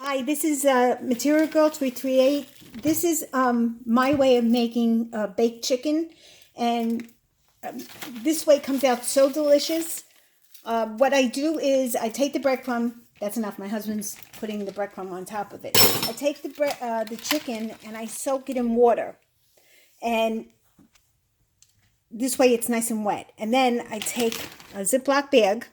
Hi, this is Material Girl 338. This is my way of making baked chicken, and this way comes out so delicious. What I do is I take the breadcrumb. That's enough. My husband's putting the breadcrumb on top of it. I take the chicken and I soak it in water, and this way it's nice and wet. And then I take a Ziploc bag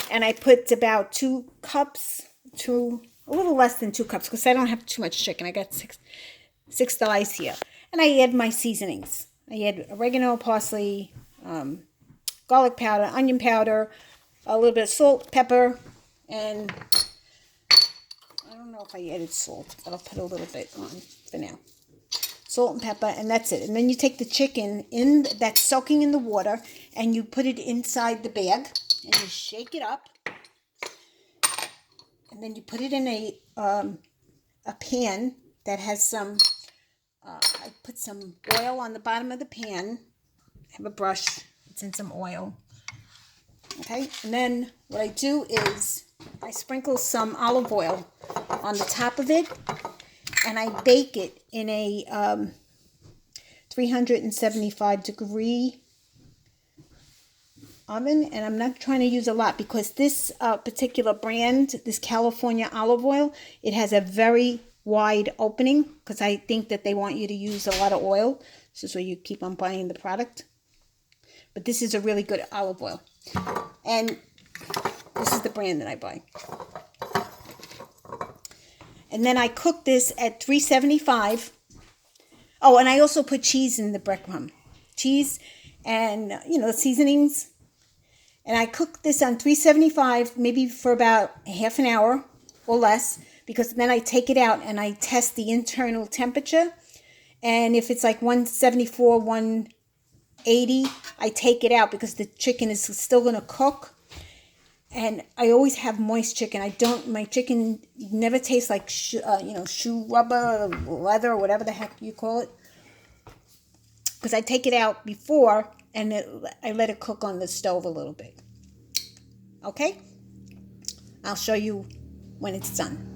and I put about 2 cups to a little less than 2 cups because I don't have too much chicken. I got six thighs here. And I add my seasonings. I add oregano, parsley, garlic powder, onion powder, a little bit of salt, pepper, and I don't know if I added salt, but I'll put a little bit on for now. Salt and pepper, and that's it. And then you take the chicken that's soaking in the water and you put it inside the bag and you shake it up. And then you put it in a pan that has some, I put some oil on the bottom of the pan. I have a brush. It's in some oil. Okay, and then what I do is I sprinkle some olive oil on the top of it, and I bake it in a 375 degree oven. And I'm not trying to use a lot because this particular brand, this California olive oil, it has a very wide opening because I think that they want you to use a lot of oil. This is where you keep on buying the product. But this is a really good olive oil. And this is the brand that I buy. And then I cook this at 375. Oh, and I also put cheese in the breadcrumb. Cheese and, seasonings. And I cook this on 375 maybe for about half an hour or less, because then I take it out and I test the internal temperature. And if it's like 174, 180, I take it out because the chicken is still going to cook. And I always have moist chicken. My chicken never tastes like shoe rubber, or leather, or whatever the heck you call it. Because I take it out before and I let it cook on the stove a little bit. Okay? I'll show you when it's done.